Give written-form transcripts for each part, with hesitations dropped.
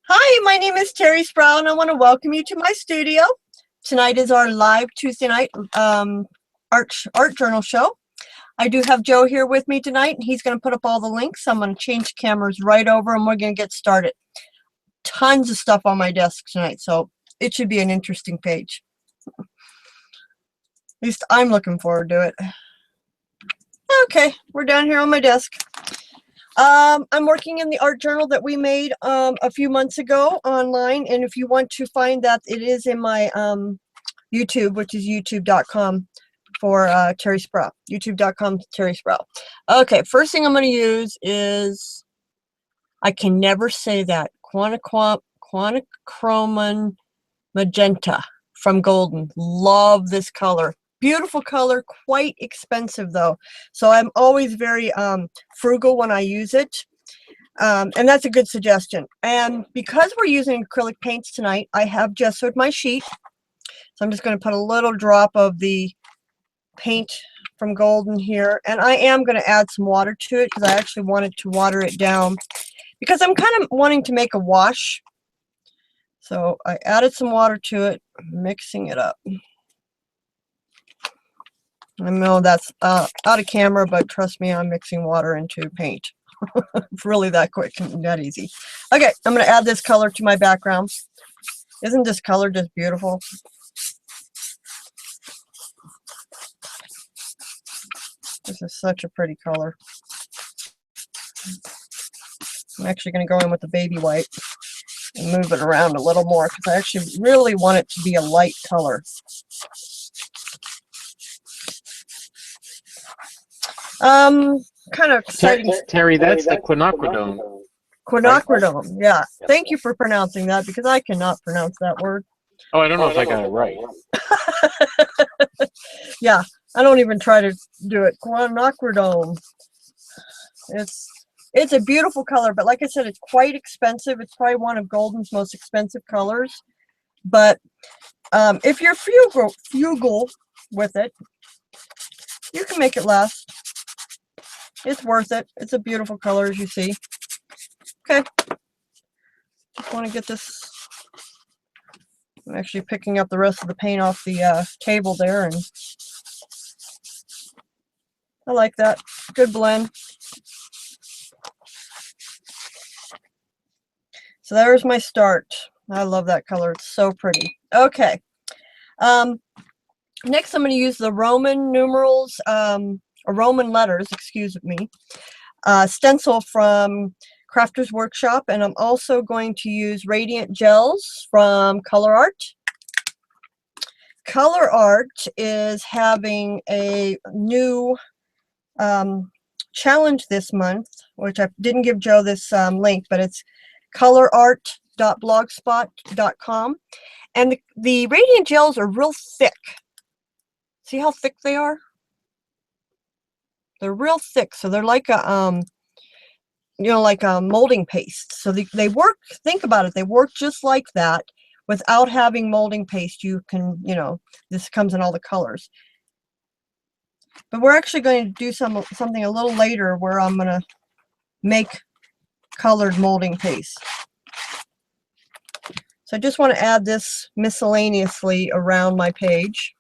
Hi, my name is Terry Sproul, and I want to welcome you to my studio. Tonight is our live Tuesday night art journal show. I do have Joe here with me tonight, and he's going to put up all the links. I'm going to change cameras right over, and we're going to get started. Tons of stuff on my desk tonight, so it should be an interesting page. At least I'm looking forward to it. Okay, we're down here on my desk. I'm working in the art journal that we made a few months ago online, and if you want to find that, it is in my YouTube, which is youtube.com for Terry Sproul. youtube.com Terry Sproul. Okay, first thing I'm going to use is, I can never say that, Quantichromen Magenta from Golden. Love this color. Beautiful color, quite expensive though, so I'm always very frugal when I use it, and that's a good suggestion. And because we're using acrylic paints tonight, I have gessoed my sheet, so I'm just going to put a little drop of the paint from Golden here, and I am going to add some water to it because I actually wanted to water it down because I'm kind of wanting to make a wash. So I added some water to it, mixing it up. I know that's out of camera, but trust me, I'm mixing water into paint. It's really that quick and that easy. Okay, I'm going to add this color to my background. Isn't this color just beautiful? This is such a pretty color. I'm actually going to go in with the baby white and move it around a little more because I actually really want it to be a light color. Kind of exciting. Terry, that's the quinacridone. Quinacridone, yeah. Thank you for pronouncing that because I cannot pronounce that word. Oh, I don't know if I got it right. Yeah, I don't even try to do it. Quinacridone. It's a beautiful color, but like I said, it's quite expensive. It's probably one of Golden's most expensive colors. But if you're frugal with it, you can make it last. It's worth it. It's a beautiful color, as you see. Okay. Just want to get this. I'm actually picking up the rest of the paint off the table there, and I like that. Good blend. So there's my start. I love that color. It's so pretty. Okay. Next, I'm going to use the Roman numerals, or Roman letters, excuse me, stencil from Crafter's Workshop, and I'm also going to use Radiant Gels from Color Art. Color Art is having a new challenge this month, which I didn't give Joe this link, but it's colorart.blogspot.com, and the Radiant Gels are real thick. See how thick they are? They're real thick, so they're like a like a molding paste. So they work, think about it, they work just like that without having molding paste. You can, this comes in all the colors. But we're actually going to do something a little later where I'm going to make colored molding paste. So I just want to add this miscellaneously around my page.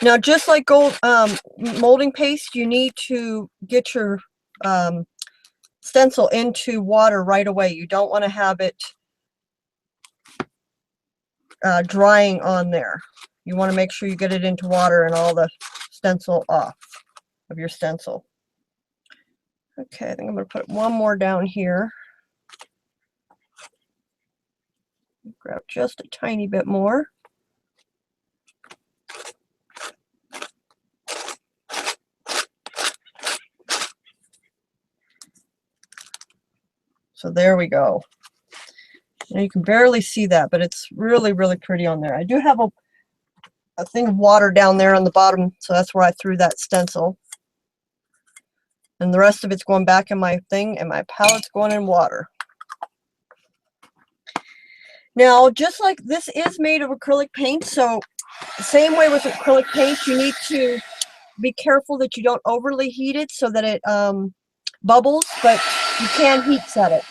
Now, just like gold molding paste, you need to get your stencil into water right away. You don't want to have it drying on there. You want to make sure you get it into water and all the stencil off of your stencil. Okay, I think I'm going to put one more down here. Grab just a tiny bit more. So there we go. Now you can barely see that, but it's really, really pretty on there. I do have a thing of water down there on the bottom, so that's where I threw that stencil. And the rest of it's going back in my thing, and my palette's going in water. Now, just like this is made of acrylic paint, so the same way with acrylic paint, you need to be careful that you don't overly heat it so that it bubbles, but you can heat set it.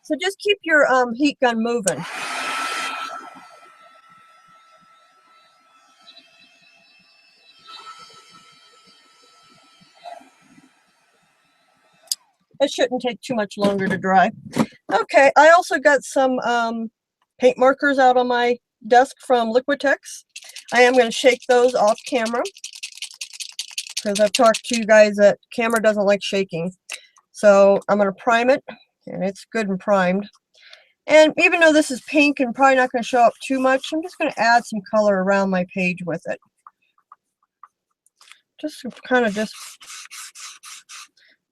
So just keep your heat gun moving. It shouldn't take too much longer to dry. Okay, I also got some paint markers out on my desk from Liquitex. I am going to shake those off camera because I've talked to you guys that camera doesn't like shaking. So I'm going to prime it, and it's good and primed. And even though this is pink and probably not going to show up too much, I'm just going to add some color around my page with it. Just kind of just,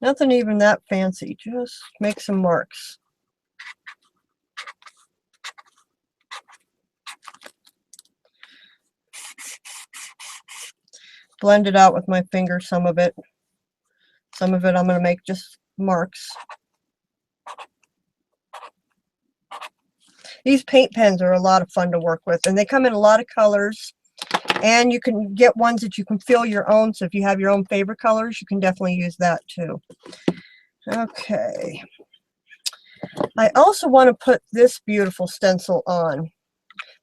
nothing even that fancy, just make some marks. Blend it out with my finger, some of it. Some of it I'm going to make just marks. These paint pens are a lot of fun to work with, and they come in a lot of colors, and you can get ones that you can fill your own. So if you have your own favorite colors, you can definitely use that too. Okay. I also want to put this beautiful stencil on.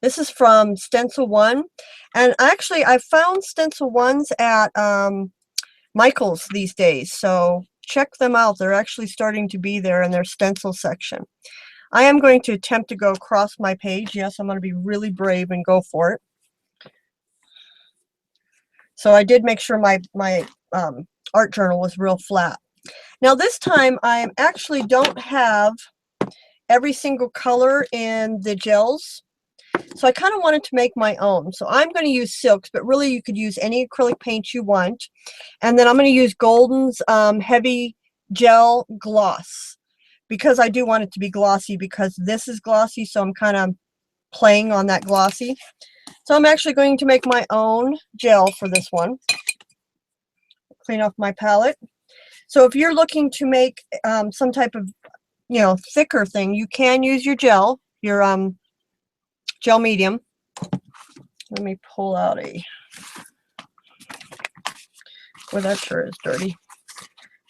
This is from Stencil 1, and actually I found Stencil 1s at Michael's these days, so check them out. They're actually starting to be there in their stencil section. I am going to attempt to go across my page. Yes, I'm going to be really brave and go for it. So I did make sure my art journal was real flat. Now this time I actually don't have every single color in the gels. So I kind of wanted to make my own. So I'm going to use silks, but really you could use any acrylic paint you want. And then I'm going to use Golden's heavy gel gloss, because I do want it to be glossy, because this is glossy, so I'm kind of playing on that glossy. So I'm actually going to make my own gel for this one. Clean off my palette. So if you're looking to make some type of, thicker thing, you can use your gel, your gel medium. Let me pull out well, that sure is dirty.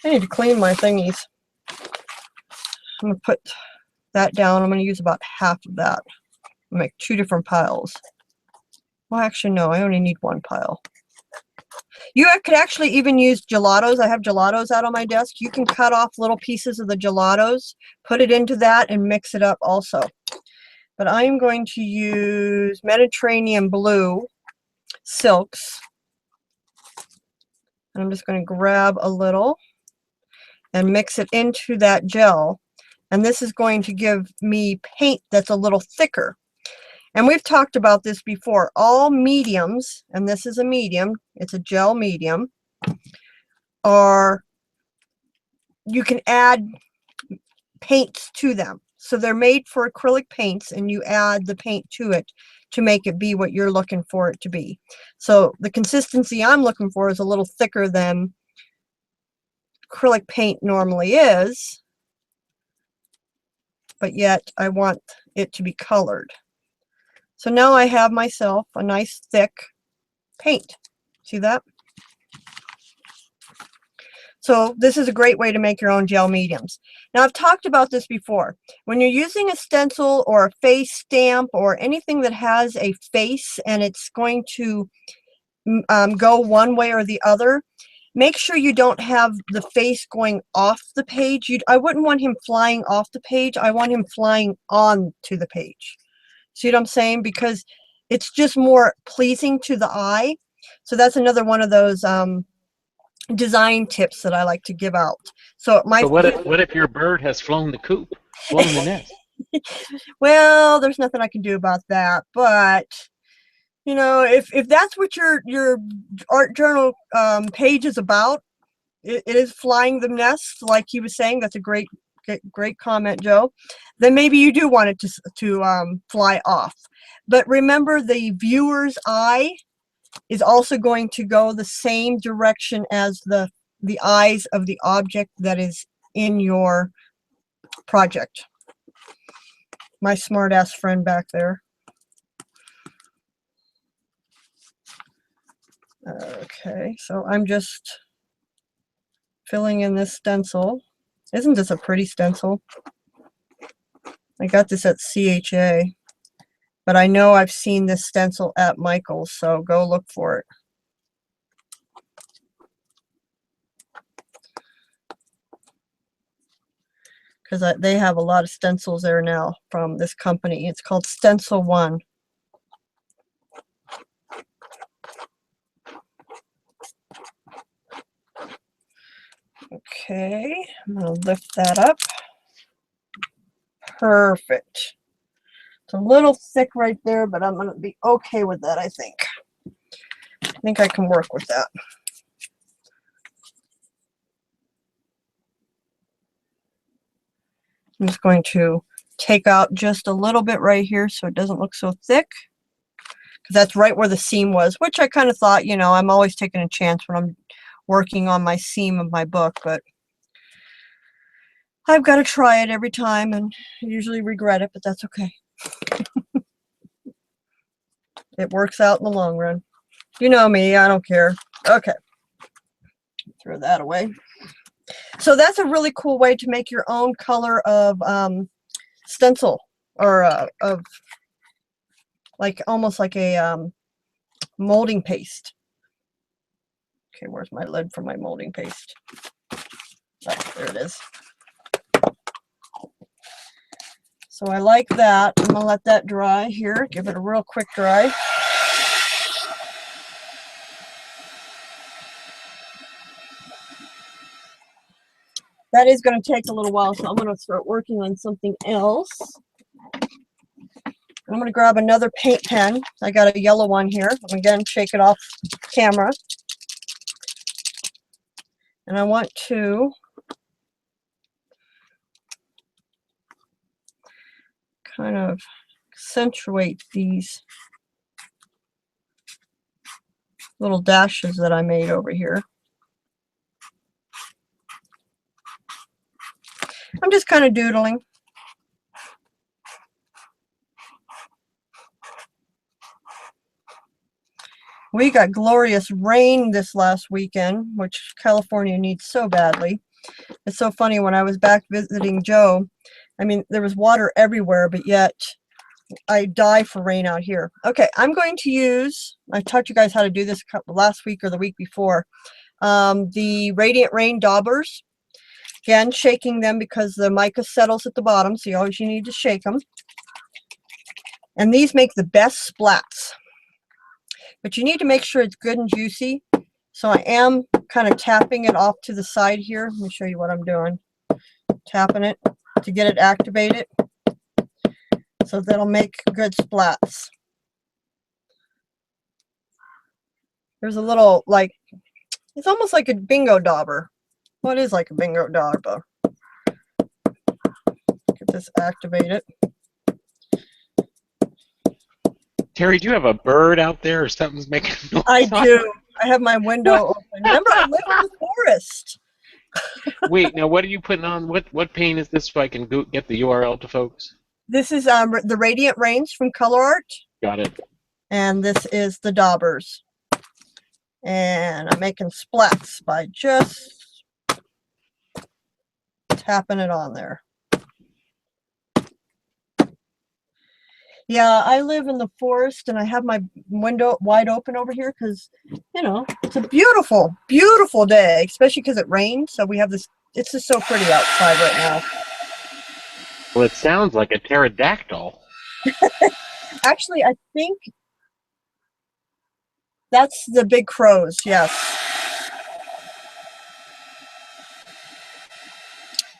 I need to clean my thingies. I'm going to put that down. I'm going to use about half of that. Make 2 different piles. Well, actually, no, I only need 1 pile. You could actually even use gelatos. I have gelatos out on my desk. You can cut off little pieces of the gelatos, put it into that, and mix it up also. But I'm going to use Mediterranean blue silks. And I'm just going to grab a little and mix it into that gel. And this is going to give me paint that's a little thicker. And we've talked about this before. All mediums, and this is a medium, it's a gel medium, you can add paints to them. So they're made for acrylic paints, and you add the paint to it to make it be what you're looking for it to be. So the consistency I'm looking for is a little thicker than acrylic paint normally is, but yet I want it to be colored. So now I have myself a nice thick paint. See that? So this is a great way to make your own gel mediums. Now I've talked about this before. When you're using a stencil or a face stamp or anything that has a face and it's going to go one way or the other, make sure you don't have the face going off the page. I wouldn't want him flying off the page. I want him flying on to the page. See what I'm saying? Because it's just more pleasing to the eye. So that's another one of those design tips that I like to give out. So what if your bird has flown the coop, flown the nest? Well, there's nothing I can do about that. But if that's what your art journal page is about, it is flying the nest, like he was saying. That's a great comment, Joe. Then maybe you do want it to fly off. But remember, the viewer's eye is also going to go the same direction as the the eyes of the object that is in your project. My smart ass friend back there. Okay, so I'm just filling in this stencil. Isn't this a pretty stencil? I got this at CHA, but I know I've seen this stencil at Michael's, so go look for it. Because they have a lot of stencils there now from this company. It's called Stencil One. Okay, I'm going to lift that up. Perfect. It's a little thick right there, but I'm going to be okay with that, I think. I think I can work with that. I'm just going to take out just a little bit right here so it doesn't look so thick. Because that's right where the seam was, which I kind of thought, you know, I'm always taking a chance when I'm working on my seam of my book, but I've got to try it every time and I usually regret it, but that's okay. It works out in the long run. You know me, I don't care. Okay. Throw that away. So that's a really cool way to make your own color of stencil, or of like almost like a molding paste. Okay, where's my lid for my molding paste? Oh, there it is. So I like that. I'm gonna let that dry here. Give it a real quick dry. That is going to take a little while, so I'm going to start working on something else. I'm going to grab another paint pen. I got a yellow one here. I'm again shake it off camera. And I want to kind of accentuate these little dashes that I made over here. I'm just kind of doodling. We got glorious rain this last weekend, which California needs so badly. It's so funny, when I was back visiting Joe, I mean, there was water everywhere, but yet I die for rain out here. Okay, I'm going to use, I taught you guys how to do this last week or the week before, the Radiant Rain daubers. Again, shaking them because the mica settles at the bottom, so you need to shake them. And these make the best splats. But you need to make sure it's good and juicy. So I am kind of tapping it off to the side here. Let me show you what I'm doing. Tapping it to get it activated. So that'll make good splats. There's a little, like, it's almost like a bingo dauber. Well, it is like a bingo dauber. Get this activated. Terry, do you have a bird out there or something's making noise? I do. I have my window open. Remember, I live in the forest. Wait, now what are you putting on? What paint is this so I can get the URL to folks? This is the Radiant Rains from Color Art. Got it. And this is the daubers. And I'm making splats by just tapping it on there. Yeah, I live in the forest and I have my window wide open over here because, you know, it's a beautiful, beautiful day, especially because it rained. So we have this, it's just so pretty outside right now. Well, it sounds like a pterodactyl. Actually, I think that's the big crows, yes.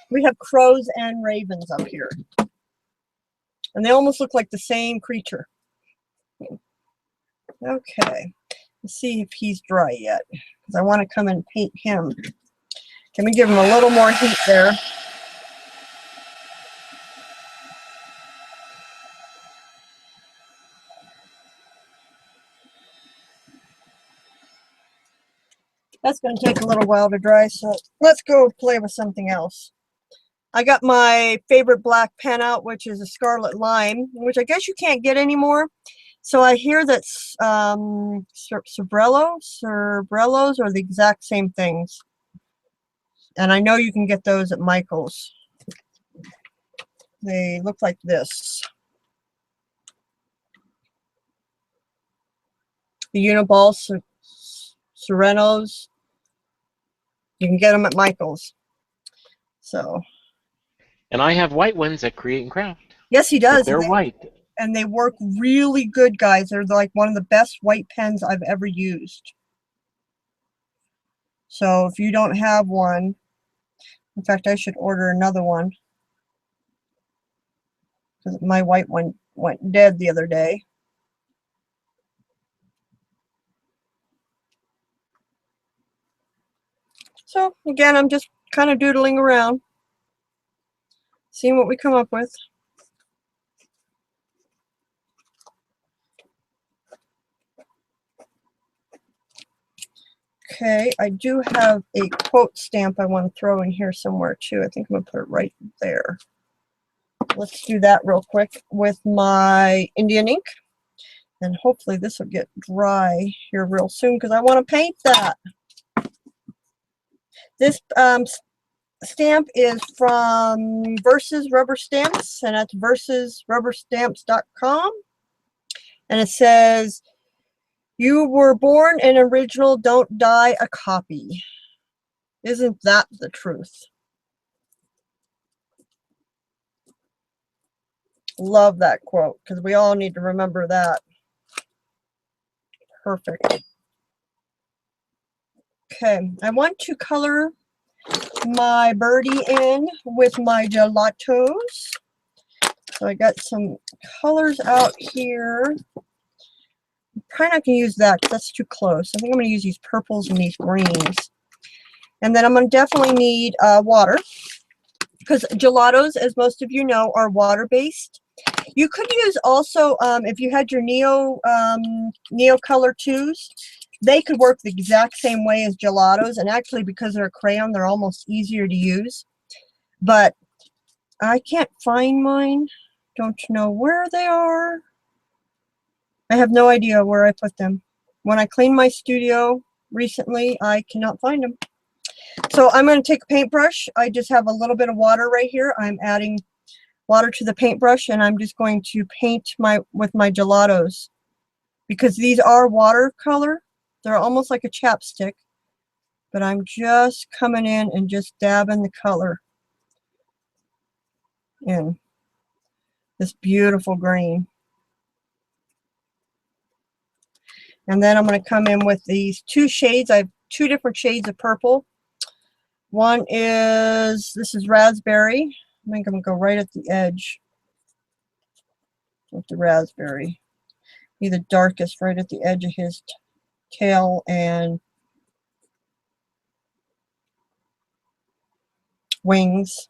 We have crows and ravens up here. And they almost look like the same creature. Okay, let's see if he's dry yet, because I want to come and paint him. Can we give him a little more heat there? That's going to take a little while to dry, so let's go play with something else. I got my favorite black pen out, which is a Scarlet Lime, which I guess you can't get anymore. So I hear that Cerbrellos are the exact same things. And I know you can get those at Michael's. They look like this. The Uniball Serenos. You can get them at Michael's. So. And I have white ones at Create and Craft. Yes, he does. But they're white. And they work really good, guys. They're like one of the best white pens I've ever used. So if you don't have one, in fact, I should order another one. Because my white one went dead the other day. So again, I'm just kind of doodling around, seeing what we come up with. Okay, I do have a quote stamp I want to throw in here somewhere too. I think I'm going to put it right there. Let's do that real quick with my Indian ink. And hopefully this will get dry here real soon because I want to paint that. This stamp is from Versus Rubber Stamps, and that's versusrubberstamps.com. And it says, "You were born an original, don't die a copy." Isn't that the truth? Love that quote, because we all need to remember that. Perfect. Okay, I want to color my birdie in with my gelatos. So I got some colors out here. I'm probably not going to use that because that's too close. I think I'm going to use these purples and these greens. And then I'm going to definitely need water, because gelatos, as most of you know, are water-based. You could use also, if you had your Neo Color 2s, they could work the exact same way as gelatos, and actually because they're a crayon, they're almost easier to use. But I can't find mine. Don't know where they are. I have no idea where I put them. When I cleaned my studio recently, I cannot find them. So I'm going to take a paintbrush. I just have a little bit of water right here. I'm adding water to the paintbrush, and I'm just going to paint with my gelatos, because these are watercolor. They're almost like a chapstick, but I'm just coming in and just dabbing the color in this beautiful green. And then I'm going to come in with these two shades. I have two different shades of purple. One is, this is raspberry. I think I'm going to go right at the edge with the raspberry. Be the darkest right at the edge of his tail and wings.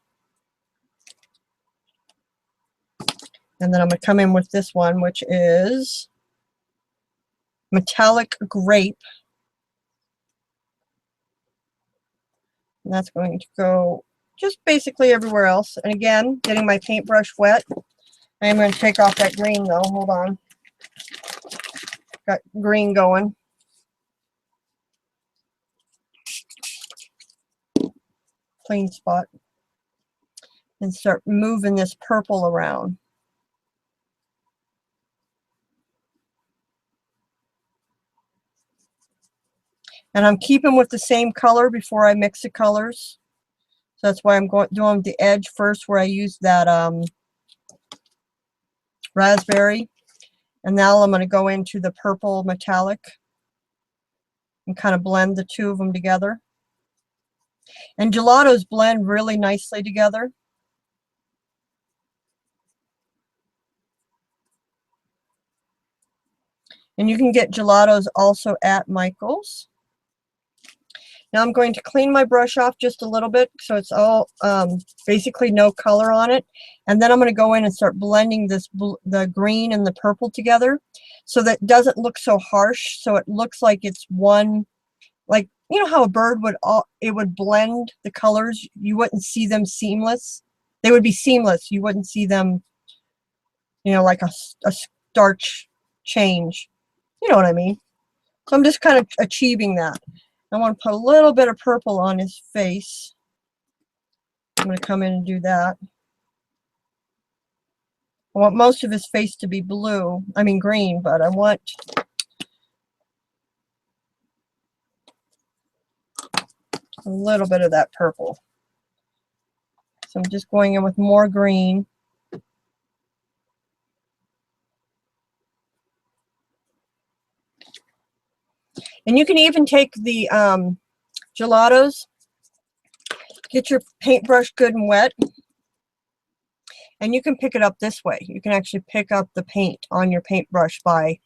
And then I'm going to come in with this one, which is metallic grape. And that's going to go just basically everywhere else. And again, getting my paintbrush wet. I am going to take off that green though. Hold on. Got green going. Clean spot. And start moving this purple around. And I'm keeping with the same color before I mix the colors. So that's why I'm doing the edge first, where I use that raspberry. And now I'm going to go into the purple metallic and kind of blend the two of them together. And gelatos blend really nicely together. And you can get gelatos also at Michael's. Now I'm going to clean my brush off just a little bit, so it's all basically no color on it. And then I'm going to go in and start blending the green and the purple together, so that it doesn't look so harsh. So it looks like it's one, like you know how a bird would it would blend the colors. You wouldn't see them seamless. They would be seamless. You wouldn't see them, you know, like a starch change. You know what I mean? So I'm just kind of achieving that. I want to put a little bit of purple on his face. I'm going to come in and do that. I want most of his face to be blue. I mean green, but I want a little bit of that purple. So I'm just going in with more green. And you can even take the gelatos, get your paintbrush good and wet, and you can pick it up this way. You can actually pick up the paint on your paintbrush by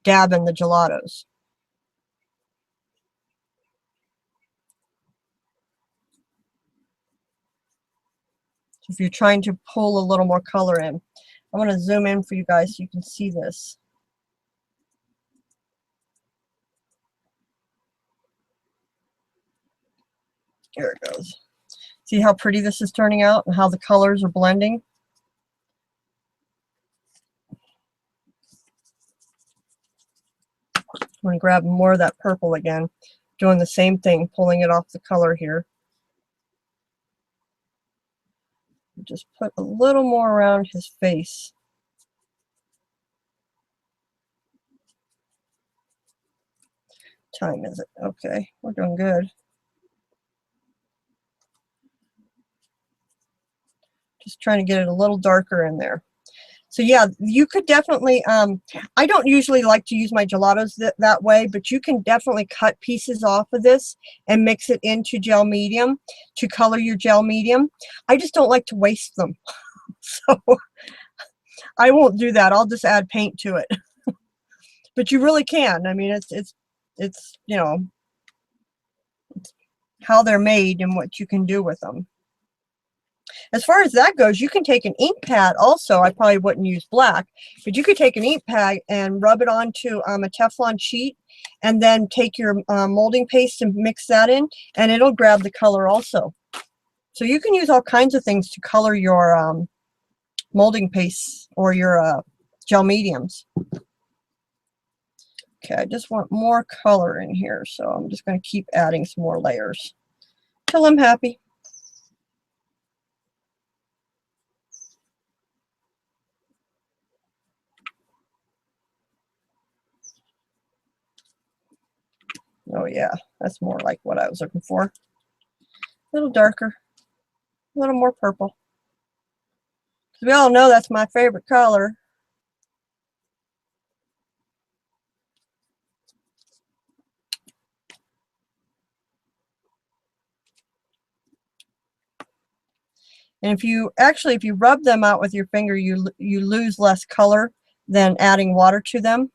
dabbing the gelatos. So if you're trying to pull a little more color in, I want to zoom in for you guys so you can see this. There it goes. See how pretty this is turning out and how the colors are blending? I'm going to grab more of that purple again, doing the same thing, pulling it off the color here. Just put a little more around his face. Time is it? Okay, we're doing good. Just trying to get it a little darker in there. So yeah, you could definitely, I don't usually like to use my gelatos that way, but you can definitely cut pieces off of this and mix it into gel medium to color your gel medium. I just don't like to waste them. So I won't do that. I'll just add paint to it. But you really can. I mean, it's you know, it's how they're made and what you can do with them. As far as that goes, you can take an ink pad also. I probably wouldn't use black, but you could take an ink pad and rub it onto a Teflon sheet and then take your molding paste and mix that in, and it'll grab the color also. So you can use all kinds of things to color your molding paste or your gel mediums. Okay, I just want more color in here, so I'm just going to keep adding some more layers till I'm happy. Oh yeah, that's more like what I was looking for. A little darker, a little more purple. We all know that's my favorite color. And if you rub them out with your finger, you lose less color than adding water to them.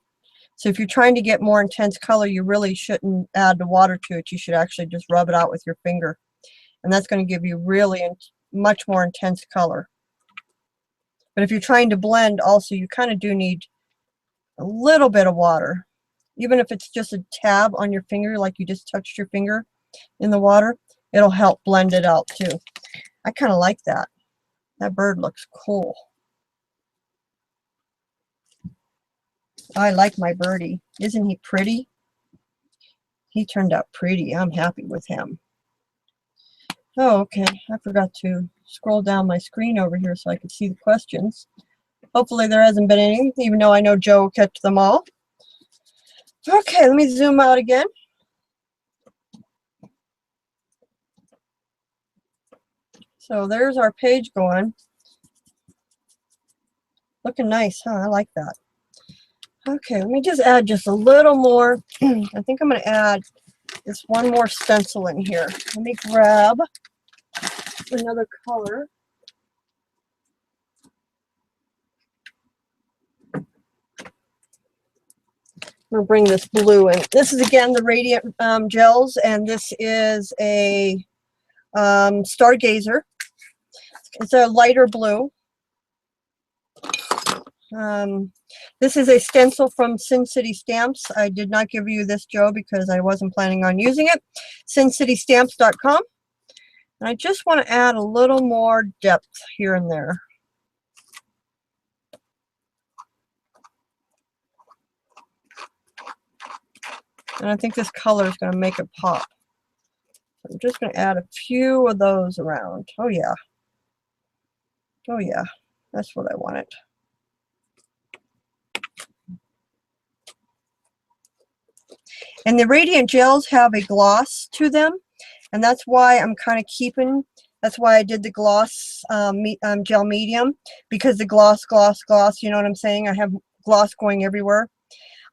So if you're trying to get more intense color, you really shouldn't add the water to it. You should actually just rub it out with your finger. And that's going to give you really much more intense color. But if you're trying to blend also, you kind of do need a little bit of water. Even if it's just a tab on your finger, like you just touched your finger in the water, it'll help blend it out too. I kind of like that. That bird looks cool. I like my birdie. Isn't he pretty? He turned out pretty. I'm happy with him. Oh, okay. I forgot to scroll down my screen over here so I could see the questions. Hopefully there hasn't been any, even though I know Joe catch them all. Okay, let me zoom out again. So there's our page going. Looking nice, huh? I like that. Okay, let me just add just a little more. I think I'm going to add this one more stencil in here. Let me grab another color. I'm going to bring this blue in. This is again the Radiant gels, and this is a Stargazer. It's a lighter blue. This is a stencil from Sin City Stamps. I did not give you this, Joe, because I wasn't planning on using it. SinCityStamps.com. And I just want to add a little more depth here and there. And I think this color is going to make it pop. So I'm just going to add a few of those around. Oh yeah. Oh yeah. That's what I wanted. And the Radiant Gels have a gloss to them. And that's why I'm kind of keeping, that's why I did the gloss gel medium. Because the gloss, you know what I'm saying? I have gloss going everywhere.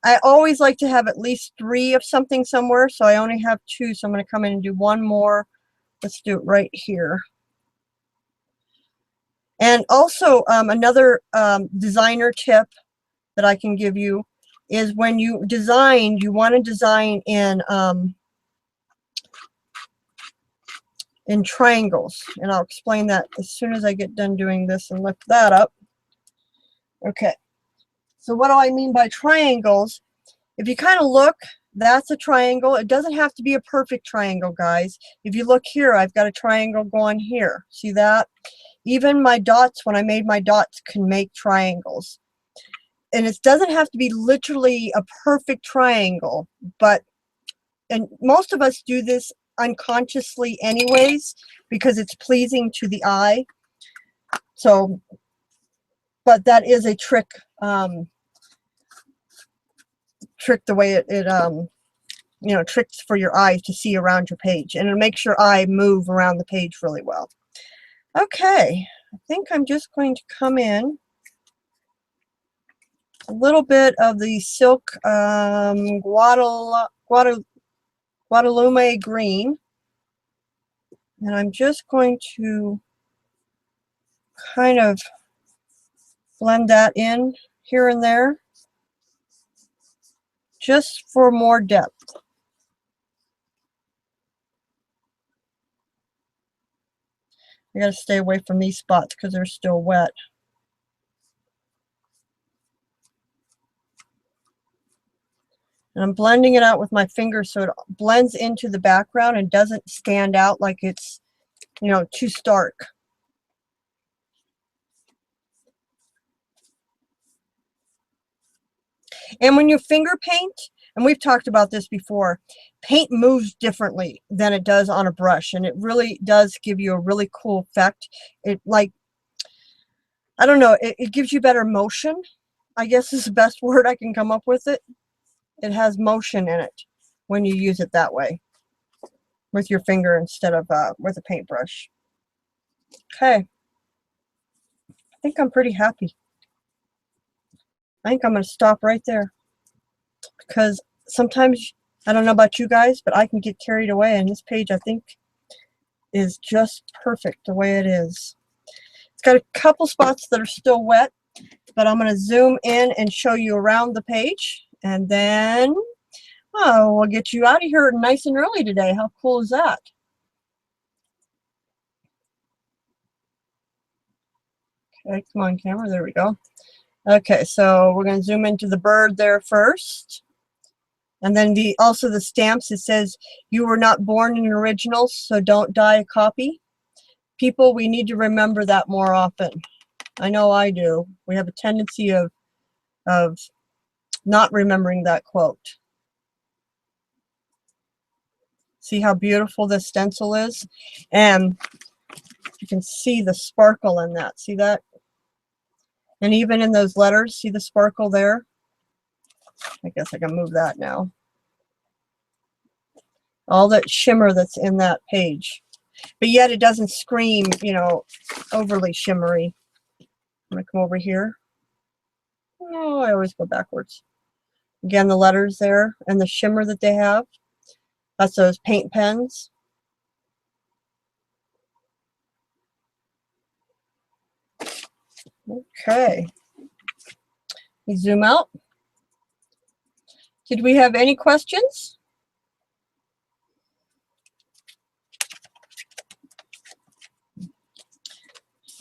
I always like to have at least 3 of something somewhere, so I only have 2, so I'm going to come in and do one more. Let's do it right here. And also another designer tip that I can give you is when you design, you want to design in triangles, and I'll explain that as soon as I get done doing this and lift that up. Okay, so what do I mean by triangles? If you kind of look, that's a triangle. It doesn't have to be a perfect triangle, guys. If you look here, I've got a triangle going here. See that? Even my dots, when I made my dots, can make triangles. And it doesn't have to be literally a perfect triangle, and most of us do this unconsciously anyways, because it's pleasing to the eye. So, but that is a trick, the way it you know, tricks for your eyes to see around your page, and it makes your eye move around the page really well. Okay, I think I'm just going to come in a little bit of the silk Guadalume green, and I'm just going to kind of blend that in here and there just for more depth. I gotta stay away from these spots because they're still wet. And I'm blending it out with my finger so it blends into the background and doesn't stand out like it's, you know, too stark. And when you finger paint, and we've talked about this before, paint moves differently than it does on a brush, and it really does give you a really cool effect. It, like, I don't know, it gives you better motion, I guess is the best word I can come up with it. It has motion in it when you use it that way, with your finger instead of with a paintbrush. Okay, I think I'm pretty happy. I think I'm going to stop right there, because sometimes, I don't know about you guys, but I can get carried away, and this page I think is just perfect the way it is. It's got a couple spots that are still wet, but I'm going to zoom in and show you around the page, and then we'll get you out of here nice and early today. How cool is that? Okay, come on camera, there we go. Okay, so we're going to zoom into the bird there first. And then also the stamps, it says, "You were not born an original, so don't die a copy." People, we need to remember that more often. I know I do. We have a tendency of not remembering that quote. See how beautiful this stencil is? And you can see the sparkle in that. See that? And even in those letters, see the sparkle there? I guess I can move that now. All that shimmer that's in that page. But yet it doesn't scream, you know, overly shimmery. I'm going to come over here. Oh, I always go backwards. Again, the letters there and the shimmer that they have. That's those paint pens. Okay. We zoom out. Did we have any questions?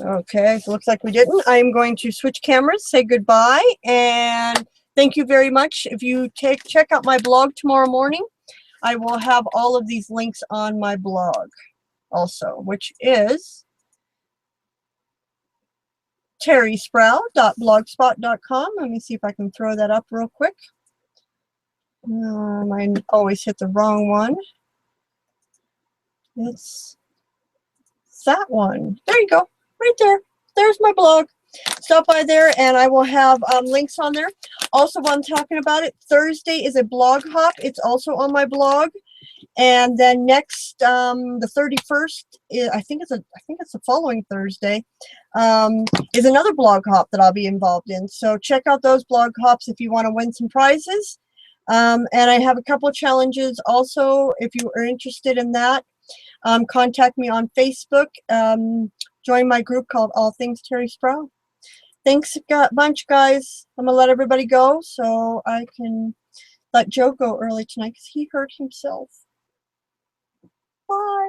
Okay, so looks like we didn't. I'm going to switch cameras, say goodbye, and thank you very much. If you check out my blog tomorrow morning, I will have all of these links on my blog also, which is terrysprout.blogspot.com. Let me see if I can throw that up real quick. I always hit the wrong one. It's that one. There you go. Right there. There's my blog. Stop by there and I will have links on there. Also, while I'm talking about it, Thursday is a blog hop. It's also on my blog. And then next, the 31st, I think it's the following Thursday, is another blog hop that I'll be involved in. So check out those blog hops if you want to win some prizes. And I have a couple of challenges also if you are interested in that. Contact me on Facebook. Join my group called All Things Terry Sprout. Thanks a bunch, guys. I'm going to let everybody go so I can let Joe go early tonight because he hurt himself. Bye.